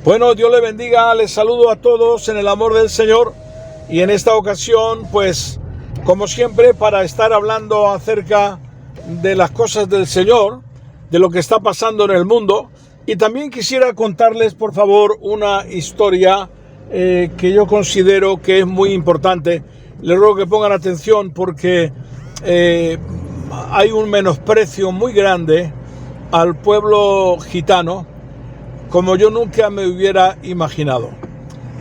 Bueno, Dios le bendiga, les saludo a todos en el amor del Señor y en esta ocasión, pues, como siempre, para estar hablando acerca de las cosas del Señor, de lo que está pasando en el mundo, y también quisiera contarles, por favor, una historia que yo considero que es muy importante. Les ruego que pongan atención porque hay un menosprecio muy grande al pueblo gitano, como yo nunca me hubiera imaginado.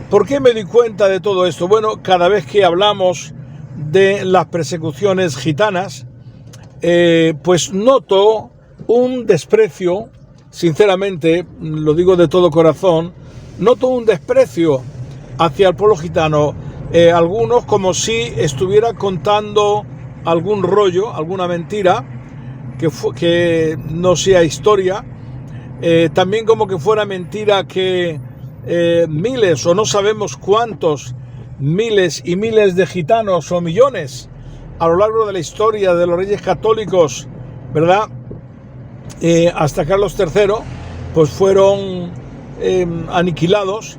¿Por qué me di cuenta de todo esto? Bueno, cada vez que hablamos de las persecuciones gitanas, pues noto un desprecio, sinceramente, lo digo de todo corazón, noto un desprecio hacia el pueblo gitano. Algunos como si estuviera contando algún rollo, alguna mentira, que no sea historia. También como que fuera mentira que miles o no sabemos cuántos miles y miles de gitanos o millones a lo largo de la historia de los reyes católicos, ¿verdad? Hasta Carlos III, pues fueron aniquilados.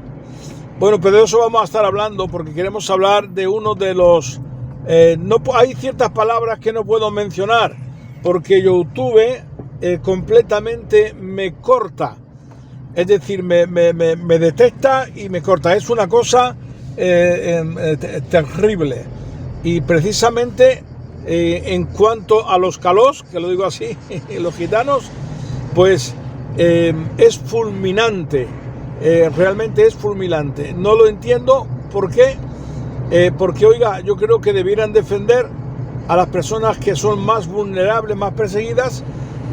Bueno, pero de eso vamos a estar hablando porque queremos hablar de uno de los... hay ciertas palabras que no puedo mencionar porque YouTube completamente me corta, es decir, me detecta y me corta. Es una cosa terrible. Y precisamente en cuanto a los calós, que lo digo así, los gitanos, pues es fulminante, realmente es fulminante. No lo entiendo. ¿Por qué? Porque, oiga, yo creo que debieran defender a las personas que son más vulnerables, más perseguidas,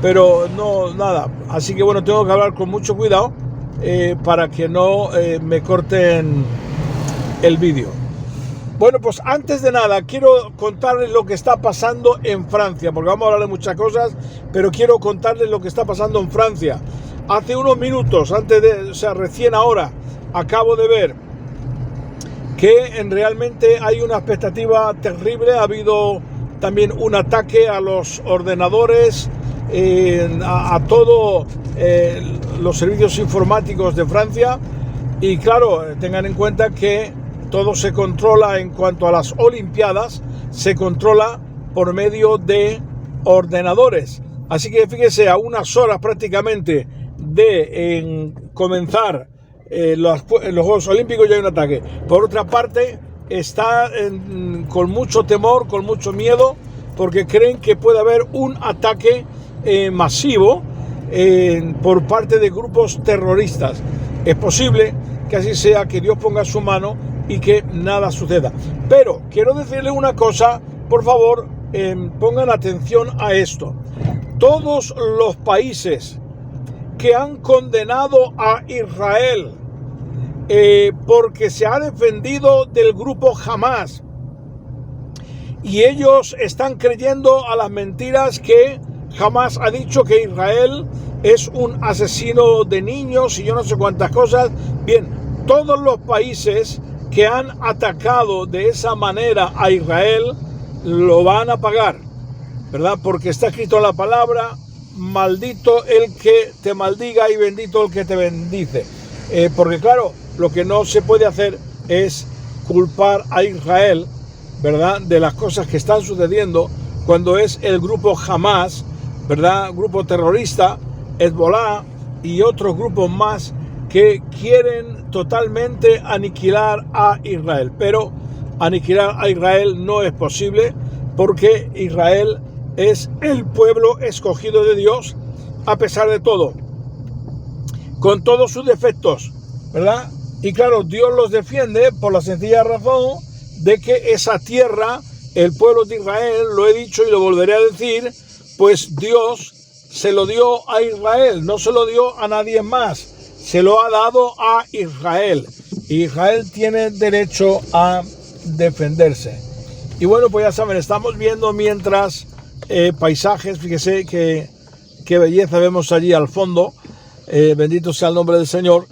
pero no, nada. Así que bueno, tengo que hablar con mucho cuidado para que no me corten el vídeo. Bueno, pues antes de nada quiero contarles lo que está pasando en Francia, porque vamos a hablar de muchas cosas, pero quiero contarles lo que está pasando en Francia. Hace unos minutos, recién ahora, acabo de ver que realmente hay una expectativa terrible. Ha habido también un ataque a los ordenadores, a todos los servicios informáticos de Francia. Y claro, tengan en cuenta que todo se controla en cuanto a las Olimpiadas, se controla por medio de ordenadores. Así que fíjese, a unas horas prácticamente de comenzar los Juegos Olímpicos ya hay un ataque. Por otra parte, está con mucho temor, con mucho miedo, porque creen que puede haber un ataque masivo por parte de grupos terroristas. Es posible que así sea, que Dios ponga su mano y que nada suceda. Pero quiero decirles una cosa, por favor, pongan atención a esto. Todos los países que han condenado a Israel porque se ha defendido del grupo Hamás, y ellos están creyendo a las mentiras que Hamás ha dicho, que Israel es un asesino de niños y yo no sé cuántas cosas. Bien, todos los países que han atacado de esa manera a Israel lo van a pagar, ¿verdad? Porque está escrito en la palabra: maldito el que te maldiga y bendito el que te bendice. Porque claro, lo que no se puede hacer es culpar a Israel, ¿verdad?, de las cosas que están sucediendo, cuando es el grupo Hamás, ¿verdad?, grupo terrorista, Hezbollah y otros grupos más que quieren totalmente aniquilar a Israel. Pero aniquilar a Israel no es posible, porque Israel es el pueblo escogido de Dios, a pesar de todo, con todos sus defectos, ¿verdad? Y claro, Dios los defiende por la sencilla razón de que esa tierra, el pueblo de Israel, lo he dicho y lo volveré a decir, pues Dios se lo dio a Israel, no se lo dio a nadie más, se lo ha dado a Israel. Y Israel tiene derecho a defenderse. Y bueno, pues ya saben, estamos viendo mientras paisajes, fíjese qué belleza vemos allí al fondo. Bendito sea el nombre del Señor.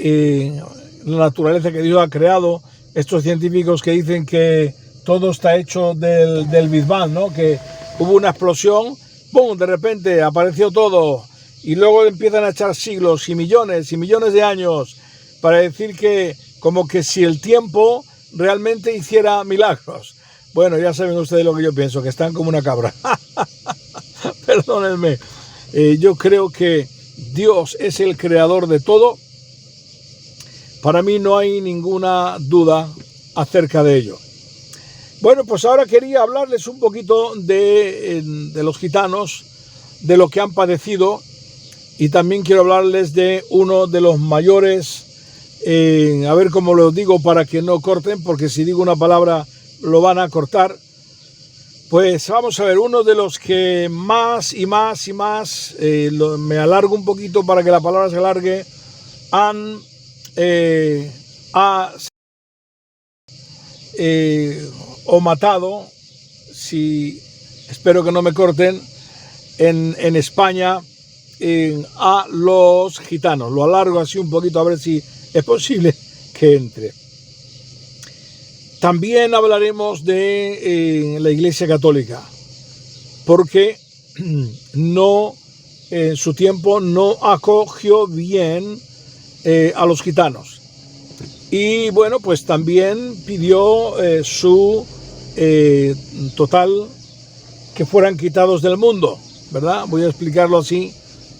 La naturaleza que Dios ha creado. Estos científicos que dicen que todo está hecho del Big Bang, ¿no? Que hubo una explosión, ¡pum!, de repente apareció todo y luego empiezan a echar siglos y millones de años para decir que como que si el tiempo realmente hiciera milagros. Bueno, ya saben ustedes lo que yo pienso, que están como una cabra. Perdónenme. Yo creo que Dios es el creador de todo. Para mí no hay ninguna duda acerca de ello. Bueno, pues ahora quería hablarles un poquito de los gitanos, de lo que han padecido, y también quiero hablarles de uno de los mayores, a ver cómo lo digo para que no corten, porque si digo una palabra lo van a cortar. Pues vamos a ver, uno de los que más y más, me alargo un poquito para que la palabra se alargue, o matado, espero que no me corten, en España, a los gitanos. Lo alargo así un poquito a ver si es posible que entre. También hablaremos de la Iglesia Católica, porque en su tiempo no acogió bien a los gitanos. Y bueno, pues también pidió total que fueran quitados del mundo, ¿verdad? Voy a explicarlo así,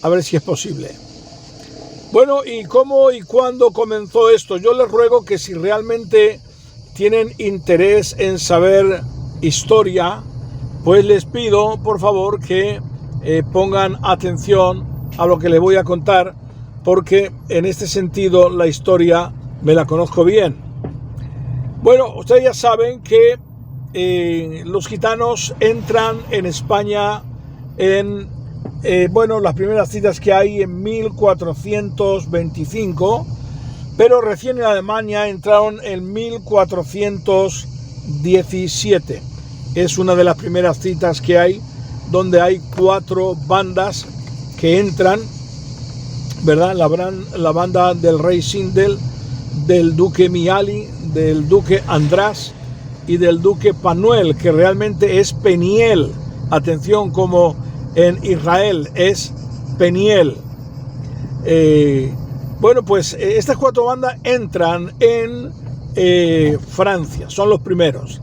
a ver si es posible. Bueno, ¿y cómo y cuándo comenzó esto? Yo les ruego que si realmente tienen interés en saber historia, pues les pido, por favor, que pongan atención a lo que les voy a contar, porque en este sentido la historia me la conozco bien. Bueno, ustedes ya saben que los gitanos entran en España las primeras citas que hay en 1425, pero recién en Alemania entraron en 1417. Es una de las primeras citas que hay, donde hay 4 bandas que entran, ¿verdad? La banda del rey Sindel, del duque Miali, del duque András y del duque Panuel, que realmente es Peniel. Atención, como en Israel es Peniel. Bueno, pues estas 4 bandas entran en Francia, son los primeros.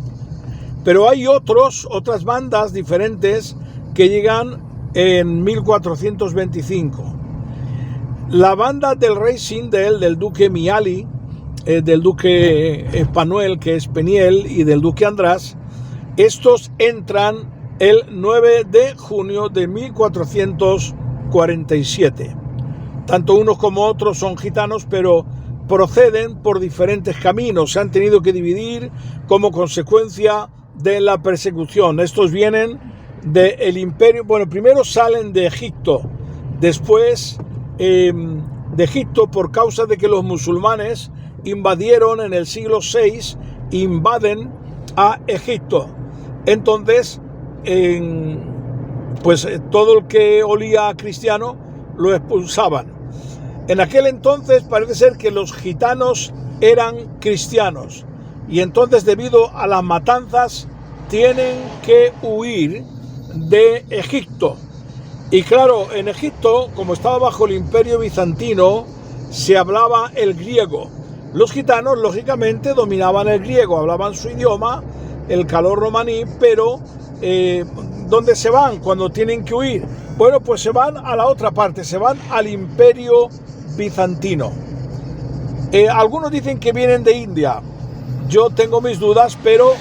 Pero hay otras bandas diferentes que llegan en 1425. La banda del rey Sindel, del duque Miali, del duque Panuel, que es Peniel, y del duque András, estos entran el 9 de junio de 1447. Tanto unos como otros son gitanos, pero proceden por diferentes caminos. Se han tenido que dividir como consecuencia de la persecución. Estos vienen del imperio, primero salen de Egipto, después de Egipto por causa de que los musulmanes invadieron en el siglo VI, invaden a Egipto. Entonces, todo el que olía a cristiano lo expulsaban. En aquel entonces parece ser que los gitanos eran cristianos, y entonces, debido a las matanzas, tienen que huir de Egipto. Y claro, en Egipto, como estaba bajo el imperio bizantino, se hablaba el griego. Los gitanos, lógicamente, dominaban el griego, hablaban su idioma, el calor romaní, pero ¿dónde se van cuando tienen que huir? Bueno, pues se van a la otra parte, se van al imperio bizantino. Algunos dicen que vienen de India. Yo tengo mis dudas, pero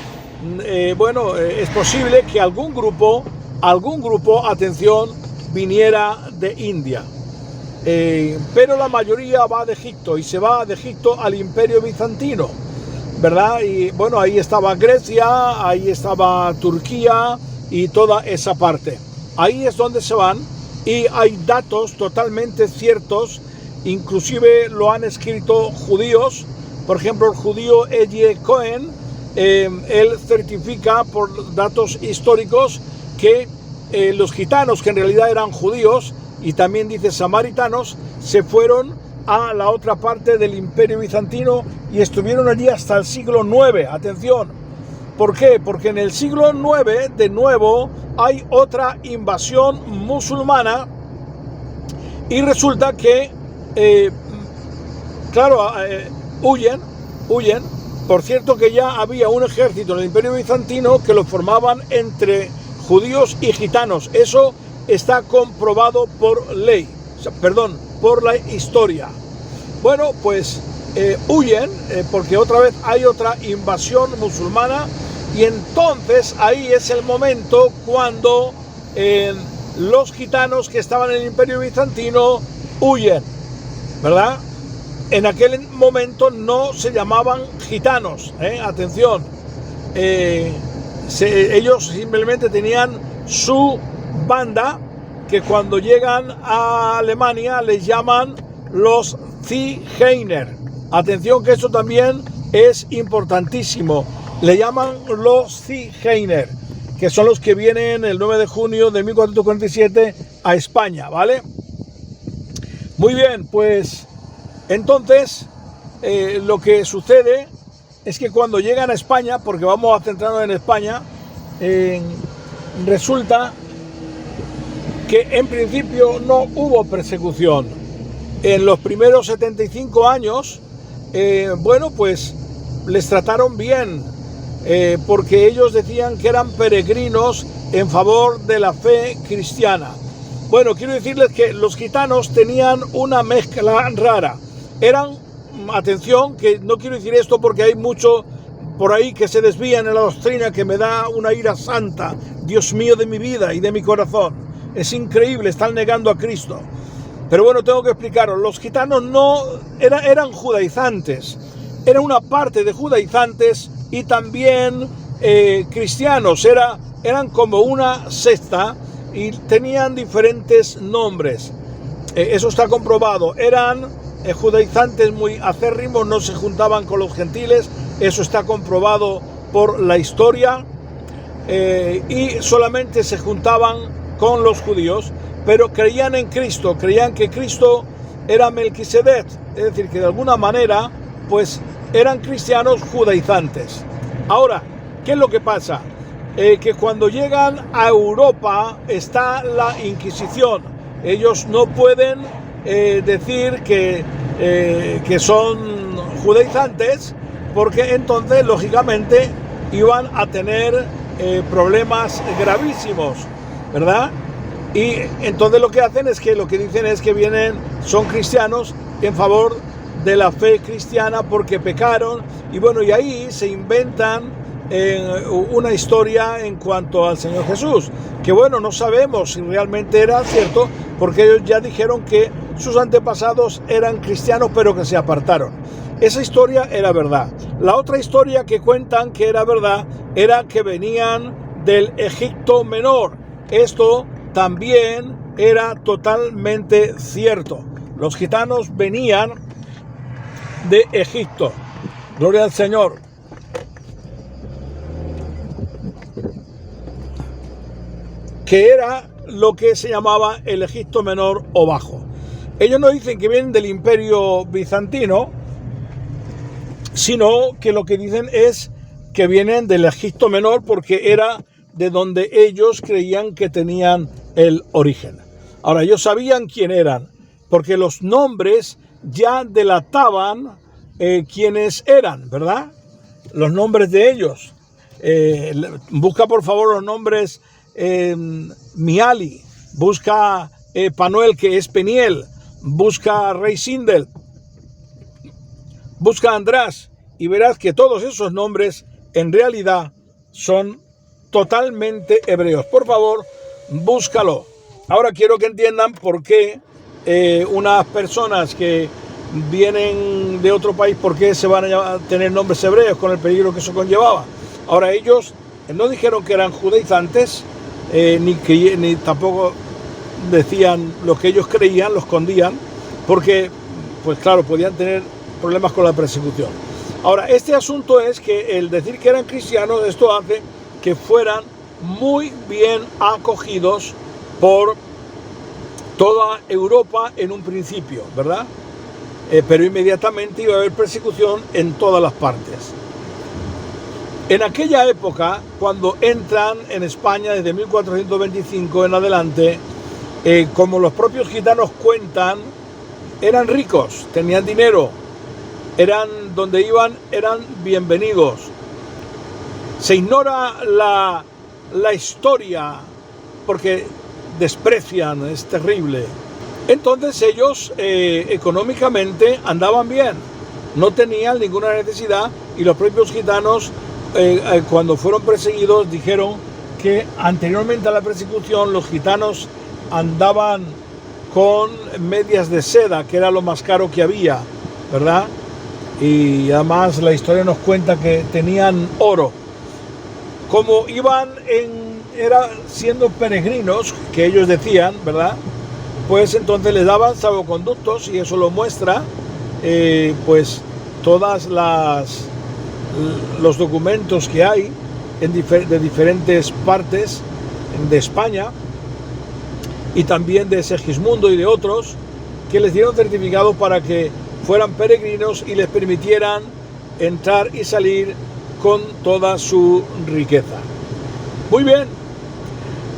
es posible que algún grupo, atención, viniera de India. Pero la mayoría va de Egipto, y se va de Egipto al imperio bizantino, ¿verdad? Y bueno, ahí estaba Grecia, ahí estaba Turquía y toda esa parte. Ahí es donde se van, y hay datos totalmente ciertos, inclusive lo han escrito judíos. Por ejemplo, el judío Elie Cohen, él certifica por datos históricos que los gitanos, que en realidad eran judíos, y también dice samaritanos, se fueron a la otra parte del imperio bizantino y estuvieron allí hasta el siglo IX. Atención, ¿por qué? Porque en el siglo IX, de nuevo, hay otra invasión musulmana Y resulta que, huyen. Por cierto que ya había un ejército en el Imperio Bizantino que lo formaban entre judíos y gitanos. Eso está comprobado por ley, por la historia. Bueno, pues huyen porque otra vez hay otra invasión musulmana, y entonces ahí es el momento cuando los gitanos que estaban en el Imperio Bizantino huyen, ¿verdad? En aquel momento no se llamaban gitanos, atención. Ellos simplemente tenían su banda, que cuando llegan a Alemania les llaman los Zigeuner. Atención, que eso también es importantísimo. Le llaman los Zigeuner, que son los que vienen el 9 de junio de 1447 a España, ¿vale? Muy bien, pues entonces lo que sucede es que cuando llegan a España, porque vamos a centrarnos en España, resulta que en principio no hubo persecución. En los primeros 75 años, pues les trataron bien, porque ellos decían que eran peregrinos en favor de la fe cristiana. Bueno, quiero decirles que los gitanos tenían una mezcla rara. Eran, atención, que no quiero decir esto porque hay mucho por ahí que se desvían en la doctrina, que me da una ira santa, Dios mío, de mi vida y de mi corazón. Es increíble, están negando a Cristo. Pero bueno, tengo que explicaros. Los gitanos no eran judaizantes, era una parte de judaizantes y también cristianos. Eran como una secta y tenían diferentes nombres. Eso está comprobado. Eran judaizantes muy acérrimos, no se juntaban con los gentiles. Eso está comprobado por la historia. Y solamente se juntaban con los judíos, pero creían en Cristo, creían que Cristo era Melquisedec, es decir, que de alguna manera pues eran cristianos judaizantes. Ahora, ¿qué es lo que pasa? Que cuando llegan a Europa está la Inquisición. Ellos no pueden decir que son judaizantes, porque entonces lógicamente iban a tener problemas gravísimos, ¿verdad? Y entonces lo que hacen es que lo que dicen es que son cristianos en favor de la fe cristiana porque pecaron, y bueno, y ahí se inventan una historia en cuanto al Señor Jesús, que bueno, no sabemos si realmente era cierto, porque ellos ya dijeron que sus antepasados eran cristianos pero que se apartaron. Esa historia era verdad. La otra historia que cuentan que era verdad era que venían del Egipto Menor. Esto también era totalmente cierto. Los gitanos venían de Egipto. Gloria al Señor. Que era lo que se llamaba el Egipto Menor o Bajo. Ellos no dicen que vienen del Imperio Bizantino, sino que lo que dicen es que vienen del Egipto Menor porque era de donde ellos creían que tenían el origen. Ahora, ellos sabían quién eran, porque los nombres ya delataban quiénes eran, ¿verdad? Los nombres de ellos. Busca por favor los nombres Miali, busca Panuel, que es Peniel, busca Rey Sindel, busca András, y verás que todos esos nombres en realidad son totalmente hebreos. Por favor, búscalo. Ahora quiero que entiendan por qué unas personas que vienen de otro país, por qué se van a tener nombres hebreos con el peligro que eso conllevaba. Ahora, ellos no dijeron que eran judaizantes, ni tampoco decían lo que ellos creían, lo escondían, porque, pues claro, podían tener problemas con la persecución. Ahora, este asunto es que el decir que eran cristianos, esto hace que fueran muy bien acogidos por toda Europa en un principio, ¿verdad? Pero inmediatamente iba a haber persecución en todas las partes. En aquella época, cuando entran en España desde 1425 en adelante, como los propios gitanos cuentan, eran ricos, tenían dinero, donde iban eran bienvenidos. Se ignora la historia porque desprecian, es terrible. Entonces ellos económicamente andaban bien, no tenían ninguna necesidad, y los propios gitanos cuando fueron perseguidos dijeron que anteriormente a la persecución los gitanos andaban con medias de seda, que era lo más caro que había, ¿verdad? Y además la historia nos cuenta que tenían oro. Como iban siendo peregrinos, que ellos decían, ¿verdad? Pues entonces les daban salvoconductos, y eso lo muestra pues todas los documentos que hay de diferentes partes de España, y también de Segismundo y de otros, que les dieron certificados para que fueran peregrinos y les permitieran entrar y salir con toda su riqueza. Muy bien,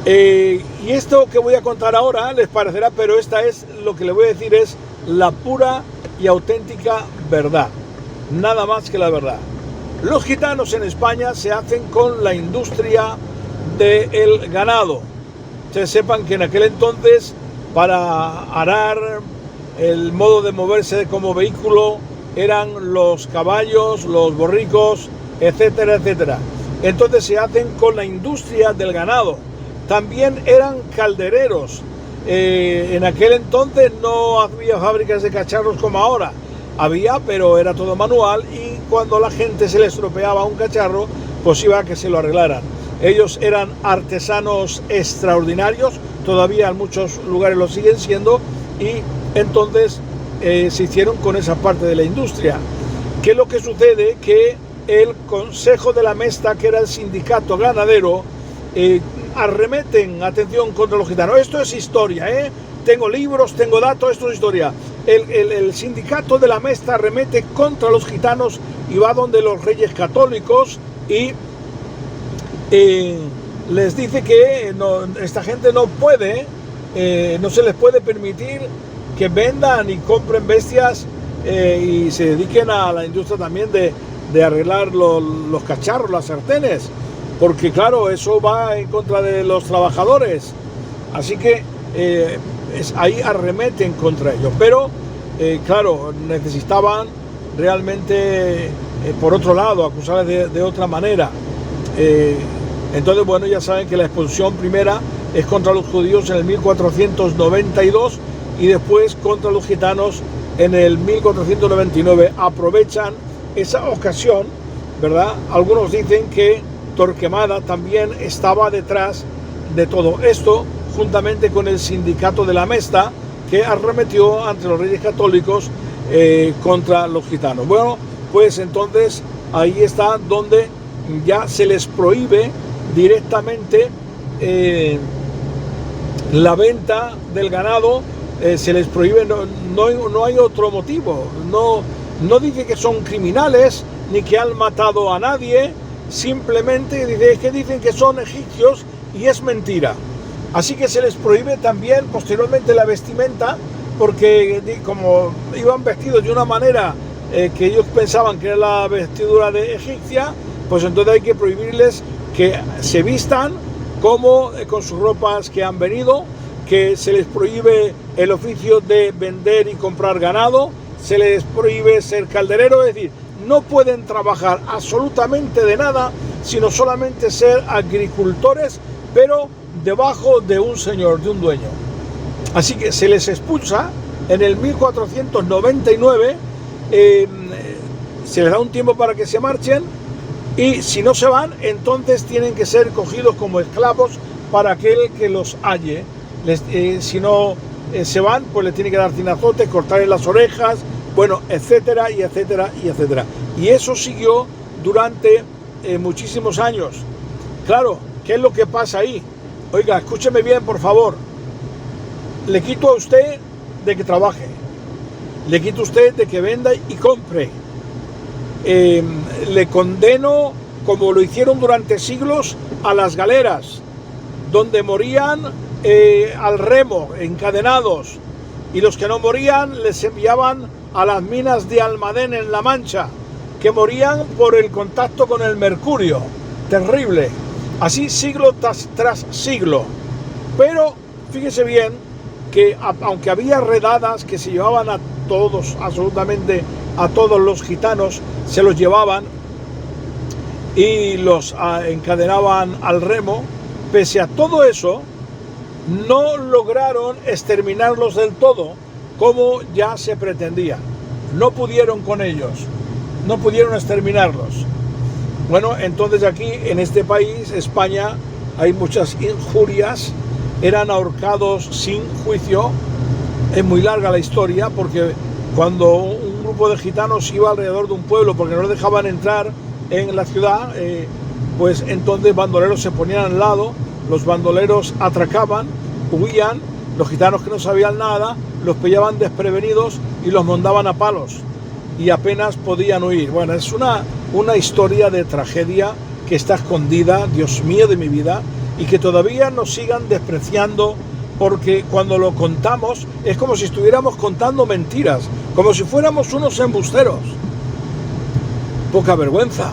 y esto que voy a contar ahora les parecerá, pero lo que les voy a decir es la pura y auténtica verdad, nada más que la verdad. Los gitanos en España se hacen con la industria del ganado. Ustedes sepan que en aquel entonces, para arar, el modo de moverse como vehículo eran los caballos, los borricos, etcétera, etcétera. Entonces se hacen con la industria del ganado. También eran caldereros. En aquel entonces no había fábricas de cacharros como ahora. Había, pero era todo manual, y cuando la gente se le estropeaba un cacharro, pues iba a que se lo arreglaran. Ellos eran artesanos extraordinarios, todavía en muchos lugares lo siguen siendo, y entonces se hicieron con esa parte de la industria. ¿Qué es lo que sucede? Que el Consejo de la Mesta, que era el sindicato ganadero, arremeten, atención, contra los gitanos. Esto es historia, tengo libros, tengo datos, esto es historia. El sindicato de la Mesta arremete contra los gitanos y va donde los reyes católicos y les dice que esta gente no puede, no se les puede permitir que vendan y compren bestias y se dediquen a la industria también de arreglar los cacharros, las sartenes, porque claro, eso va en contra de los trabajadores. Así que ahí arremeten contra ellos, pero claro, necesitaban realmente por otro lado acusarles de otra manera. Entonces, bueno, ya saben que la expulsión primera es contra los judíos en el 1492 y después contra los gitanos en el 1499. Aprovechan esa ocasión, ¿verdad? Algunos dicen que Torquemada también estaba detrás de todo esto, juntamente con el sindicato de la Mesta, que arremetió ante los reyes católicos contra los gitanos. Bueno, pues entonces ahí está donde ya se les prohíbe directamente la venta del ganado, se les prohíbe, no hay otro motivo, no dice que son criminales ni que han matado a nadie, simplemente dicen que son egipcios, y es mentira. Así que se les prohíbe también posteriormente la vestimenta, porque como iban vestidos de una manera que ellos pensaban que era la vestidura de egipcia, pues entonces hay que prohibirles que se vistan como con sus ropas que han venido, que se les prohíbe el oficio de vender y comprar ganado, se les prohíbe ser calderero, es decir, no pueden trabajar absolutamente de nada, sino solamente ser agricultores, pero debajo de un señor, de un dueño. Así que se les expulsa en el 1499, se les da un tiempo para que se marchen, y si no se van, entonces tienen que ser cogidos como esclavos para aquel que los halle. Si no se van, pues les tiene que dar cinazotes, cortarles las orejas, bueno, etcétera, y etcétera, y etcétera. Y eso siguió durante muchísimos años. Claro, ¿qué es lo que pasa ahí? Oiga, escúcheme bien, por favor. Le quito a usted de que trabaje. Le quito a usted de que venda y compre. Le condeno, como lo hicieron durante siglos, a las galeras, donde morían al remo, encadenados, y los que no morían les enviaban a las minas de Almadén en La Mancha, que morían por el contacto con el mercurio. Terrible. Así siglo tras siglo. Pero fíjese bien que aunque había redadas que se llevaban a todos, absolutamente a todos los gitanos, se los llevaban y los encadenaban al remo, pese a todo eso, no lograron exterminarlos del todo como ya se pretendía. No pudieron con ellos, no pudieron exterminarlos. Bueno, entonces aquí en este país, España, hay muchas injurias, eran ahorcados sin juicio. Es muy larga la historia, porque cuando un grupo de gitanos iba alrededor de un pueblo porque no les dejaban entrar en la ciudad, pues entonces bandoleros se ponían al lado, los bandoleros atracaban, huían, los gitanos que no sabían nada los pillaban desprevenidos y los mandaban a palos y apenas podían huir. Bueno, es una historia de tragedia que está escondida, Dios mío de mi vida, y que todavía nos sigan despreciando, porque cuando lo contamos es como si estuviéramos contando mentiras, como si fuéramos unos embusteros. Poca vergüenza.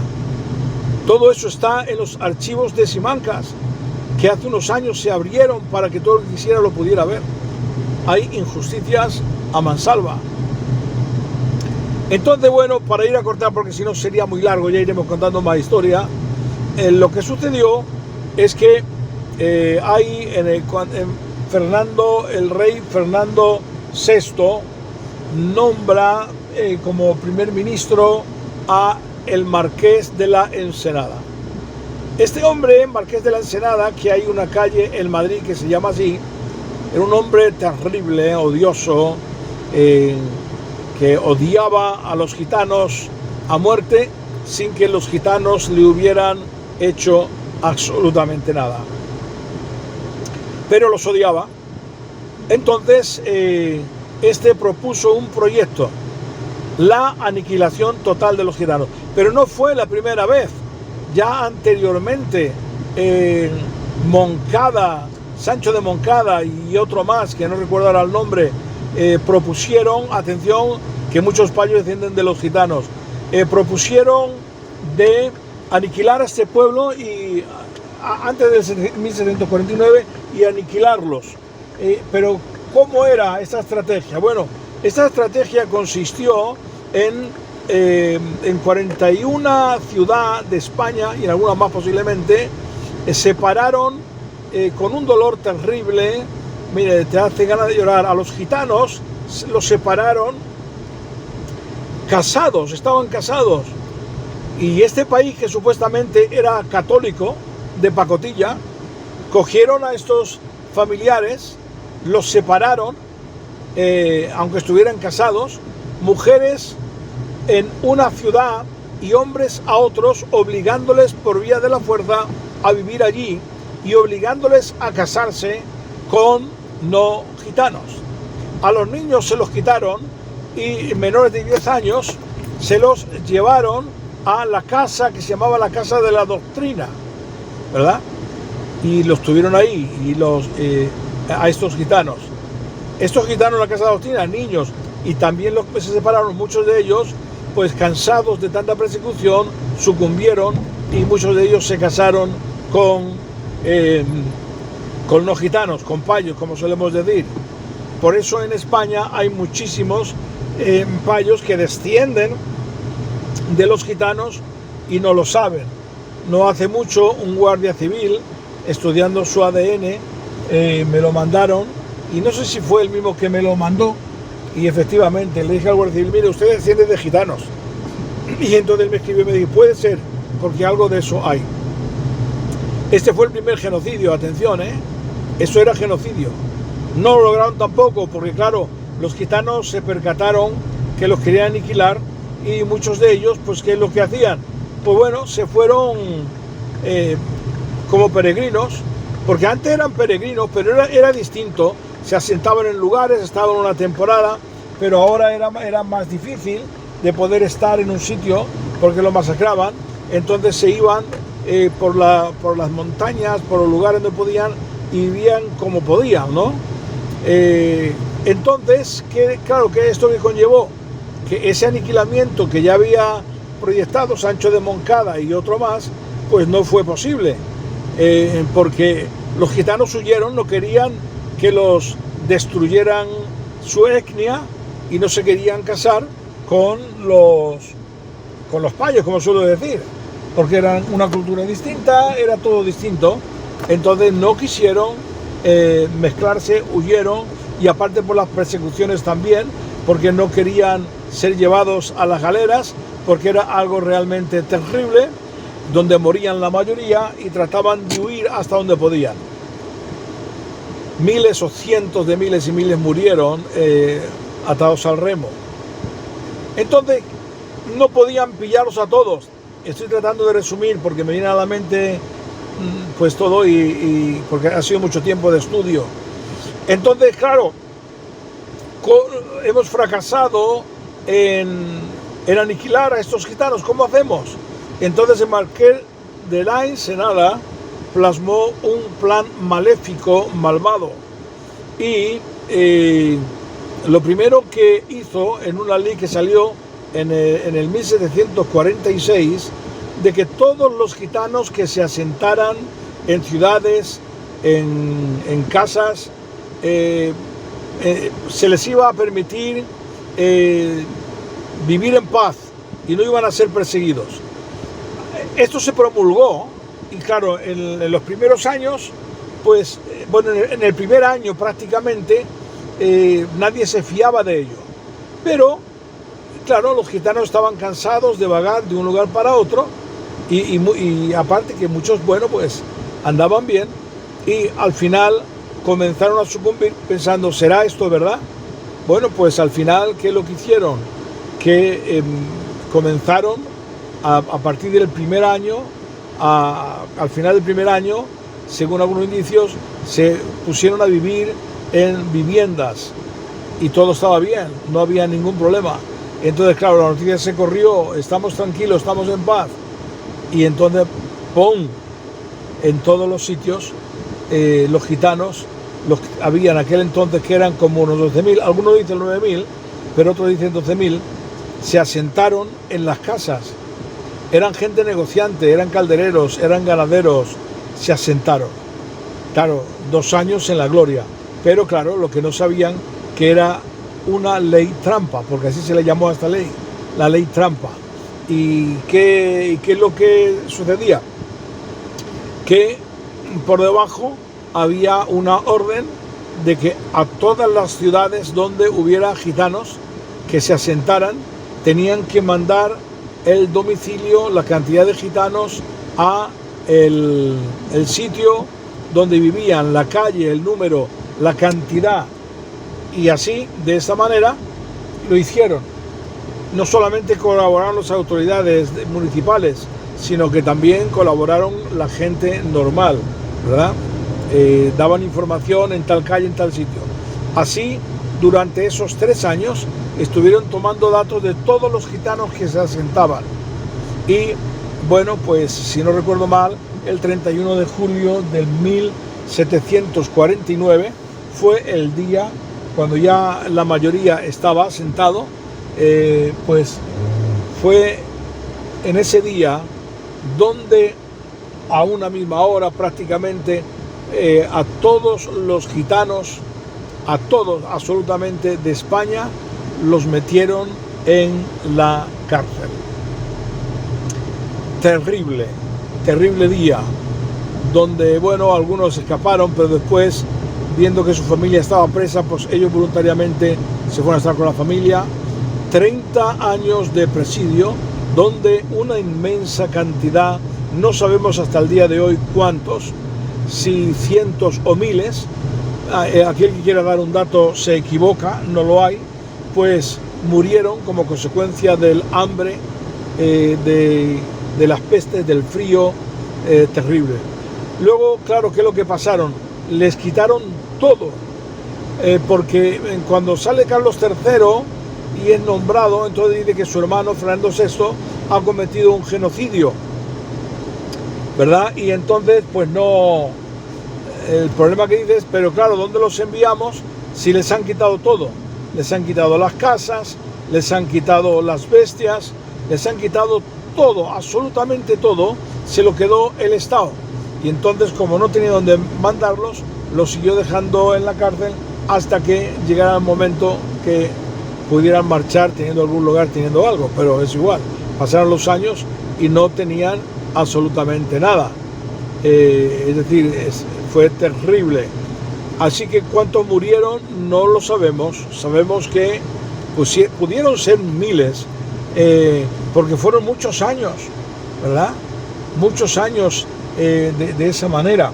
Todo eso está en los archivos de Simancas, que hace unos años se abrieron para que todo el que quisiera lo pudiera ver. Hay injusticias a mansalva. Entonces, bueno, para ir a cortar, porque si no sería muy largo, ya iremos contando más historia. Lo que sucedió es que hay el rey Fernando VI nombra como primer ministro a el Marqués de la Ensenada. Este hombre, Marqués de la Ensenada, que hay una calle en Madrid que se llama así, era un hombre terrible, odioso, que odiaba a los gitanos a muerte sin que los gitanos le hubieran hecho absolutamente nada. Pero los odiaba. Entonces, este propuso un proyecto, la aniquilación total de los gitanos. Pero no fue la primera vez. Ya anteriormente, Moncada, Sancho de Moncada y otro más, que no recuerdo ahora el nombre, propusieron, atención, que muchos payos descienden de los gitanos, propusieron de aniquilar a este pueblo y antes del 1749 y aniquilarlos. Pero ¿cómo era esta estrategia? Bueno, esta estrategia consistió en 41 ciudades de España y en algunas más posiblemente, separaron con un dolor terrible. Mire, te hace ganas de llorar. A los gitanos los separaron casados, estaban casados. Y este país, que supuestamente era católico, de pacotilla, cogieron a estos familiares, los separaron, aunque estuvieran casados, mujeres en una ciudad y hombres a otros, obligándoles por vía de la fuerza a vivir allí y obligándoles a casarse con no gitanos. A los niños se los quitaron y menores de 10 años se los llevaron a la casa que se llamaba la Casa de la Doctrina, ¿verdad? Y los tuvieron ahí, y a estos gitanos. Estos gitanos en la Casa de la Doctrina, niños, y también los que se separaron, muchos de ellos, pues cansados de tanta persecución, sucumbieron y muchos de ellos se casaron con no gitanos, con payos, como solemos decir. Por eso en España hay muchísimos payos que descienden de los gitanos y no lo saben. No hace mucho un guardia civil, estudiando su ADN, me lo mandaron, y no sé si fue el mismo que me lo mandó, y efectivamente le dije al guardia civil: mire, usted desciende de gitanos. Y entonces me escribió y me dijo: puede ser, porque algo de eso hay. Este fue el primer genocidio, atención, eso era genocidio. No lo lograron tampoco, porque claro, los gitanos se percataron que los querían aniquilar, y muchos de ellos, pues ¿qué es lo que hacían? Pues bueno, se fueron como peregrinos, porque antes eran peregrinos, pero era distinto. Se asentaban en lugares, estaban una temporada, pero ahora era más difícil de poder estar en un sitio porque lo masacraban. Entonces se iban por las montañas, por los lugares donde podían, y vivían como podían, ¿no? Entonces, claro, que esto que conllevó que ese aniquilamiento que ya había proyectado Sancho de Moncada y otro más, pues no fue posible, porque los gitanos huyeron, no querían que los destruyeran su etnia y no se querían casar con los payos, como suelo decir, porque eran una cultura distinta, era todo distinto. Entonces no quisieron mezclarse, huyeron, y aparte por las persecuciones también, porque no querían ser llevados a las galeras, porque era algo realmente terrible, donde morían la mayoría y trataban de huir hasta donde podían. Miles o cientos de miles y miles murieron atados al remo. Entonces no podían pillarlos a todos. Estoy tratando de resumir porque me viene a la mente pues todo, y porque ha sido mucho tiempo de estudio. Entonces, claro, hemos fracasado en aniquilar a estos gitanos. ¿Cómo hacemos? Entonces el Marqués de la Ensenada plasmó un plan maléfico, malvado, y lo primero que hizo en una ley que salió en el 1746, de que todos los gitanos que se asentaran en ciudades, en casas, se les iba a permitir vivir en paz y no iban a ser perseguidos. Esto se promulgó, y claro, en los primeros años, pues, bueno, en el primer año prácticamente nadie se fiaba de ello. Pero, claro, los gitanos estaban cansados de vagar de un lugar para otro, y aparte que muchos, bueno, pues andaban bien, y al final comenzaron a sucumbir pensando, ¿será esto verdad? Bueno, pues al final, ¿qué es lo que hicieron? Que comenzaron a partir del primer año, al final del primer año, según algunos indicios, se pusieron a vivir en viviendas y todo estaba bien, no había ningún problema. Entonces, claro, la noticia se corrió, estamos tranquilos, estamos en paz, y entonces, ¡pum!, en todos los sitios, los gitanos, había en aquel entonces que eran como unos 12.000, algunos dicen 9.000, pero otros dicen 12.000, se asentaron en las casas. Eran gente negociante, eran caldereros, eran ganaderos, se asentaron. Claro, 2 años en la gloria, pero claro, lo que no sabían que era una ley trampa, porque así se le llamó a esta ley, la ley trampa. ¿Y qué es lo que sucedía? Que por debajo había una orden de que a todas las ciudades donde hubiera gitanos que se asentaran, tenían que mandar el domicilio, la cantidad de gitanos, a el sitio donde vivían, la calle, el número, la cantidad, y así, de esta manera, lo hicieron. No solamente colaboraron las autoridades municipales, sino que también colaboraron la gente normal, ¿verdad? Daban información en tal calle, en tal sitio. Así, durante esos 3 años, estuvieron tomando datos de todos los gitanos que se asentaban. Y, bueno, pues, si no recuerdo mal, el 31 de julio del 1749 fue el día cuando ya la mayoría estaba asentado, pues fue en ese día donde a una misma hora prácticamente a todos los gitanos, a todos absolutamente de España, los metieron en la cárcel. Terrible, terrible día, donde, bueno, algunos escaparon, pero después, viendo que su familia estaba presa, pues ellos voluntariamente se fueron a estar con la familia. 30 años de presidio, donde una inmensa cantidad, no sabemos hasta el día de hoy cuántos, si cientos o miles, aquel que quiera dar un dato se equivoca, no lo hay, pues murieron como consecuencia del hambre, de las pestes, del frío terrible. Luego, claro, ¿qué es lo que pasaron? Les quitaron todo, porque cuando sale Carlos III y es nombrado, entonces dice que su hermano Fernando VI ha cometido un genocidio, ¿verdad? Y entonces, pues no, el problema que dices, pero claro, ¿dónde los enviamos si les han quitado todo? Les han quitado las casas, les han quitado las bestias, les han quitado todo, absolutamente todo, se lo quedó el Estado. Y entonces, como no tenía dónde mandarlos, los siguió dejando en la cárcel hasta que llegara el momento que pudieran marchar teniendo algún lugar, teniendo algo, pero es igual. Pasaron los años y no tenían absolutamente nada. Es decir, fue terrible. Así que cuántos murieron no lo sabemos. Sabemos que pues, pudieron ser miles, porque fueron muchos años, ¿verdad? Muchos años de esa manera.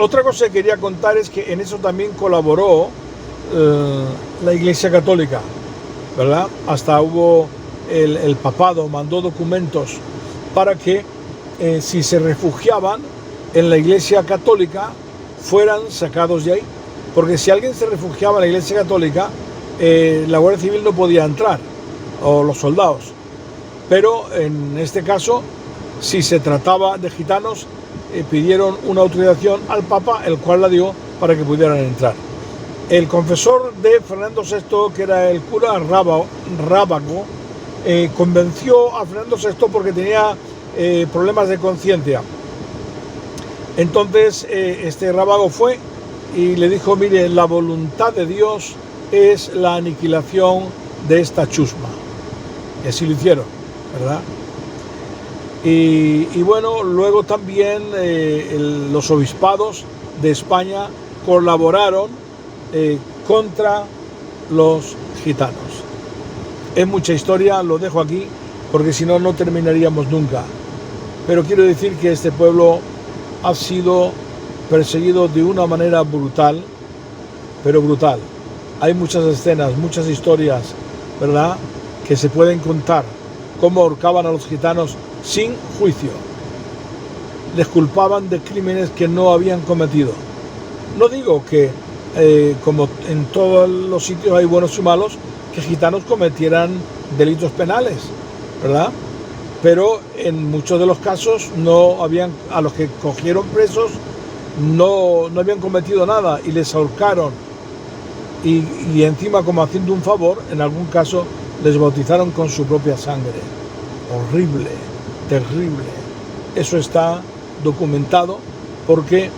Otra cosa que quería contar es que en eso también colaboró la Iglesia Católica, ¿verdad? Hasta hubo el papado mandó documentos para que si se refugiaban en la Iglesia Católica fueran sacados de ahí, porque si alguien se refugiaba en la Iglesia Católica, la Guardia Civil no podía entrar, o los soldados. Pero en este caso, si se trataba de gitanos, pidieron una autorización al Papa, el cual la dio para que pudieran entrar. El confesor de Fernando VI, que era el cura Rábago, convenció a Fernando VI porque tenía problemas de conciencia. Entonces este Rábago fue y le dijo: mire, la voluntad de Dios es la aniquilación de esta chusma. Y así lo hicieron, ¿verdad? Y bueno, luego también los obispados de España colaboraron contra los gitanos. Es mucha historia, lo dejo aquí, porque si no, no terminaríamos nunca. Pero quiero decir que este pueblo ha sido perseguido de una manera brutal, pero brutal. Hay muchas escenas, muchas historias, ¿verdad?, que se pueden contar, cómo ahorcaban a los gitanos sin juicio. Les culpaban de crímenes que no habían cometido. No digo que, como en todos los sitios hay buenos y malos, que gitanos cometieran delitos penales, ¿verdad? Pero en muchos de los casos a los que cogieron presos no habían cometido nada y les ahorcaron. Y encima, como haciendo un favor, en algún caso les bautizaron con su propia sangre. Horrible, terrible. Eso está documentado porque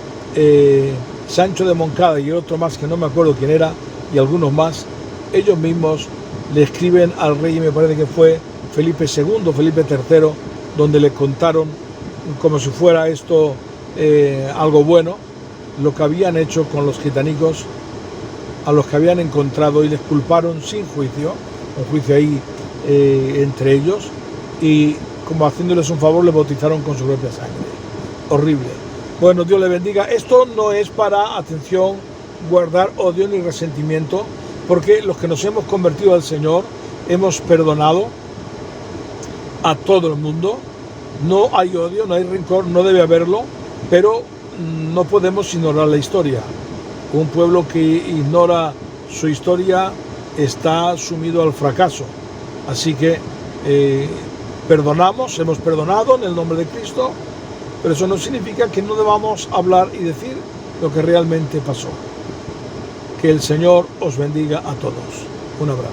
Sancho de Moncada y otro más que no me acuerdo quién era, y algunos más, ellos mismos le escriben al rey, me parece que fue Felipe II, Felipe III, donde le contaron, como si fuera esto algo bueno, lo que habían hecho con los gitanicos, a los que habían encontrado, y les culparon sin juicio, un juicio ahí entre ellos, y como haciéndoles un favor, le bautizaron con su propia sangre. Horrible. Bueno, Dios le bendiga. Esto no es para, atención, guardar odio ni resentimiento, porque los que nos hemos convertido al Señor hemos perdonado a todo el mundo. No hay odio, no hay rencor, no debe haberlo, pero no podemos ignorar la historia. Un pueblo que ignora su historia está sumido al fracaso. Así que perdonamos, hemos perdonado en el nombre de Cristo, pero eso no significa que no debamos hablar y decir lo que realmente pasó. Que el Señor os bendiga a todos. Un abrazo.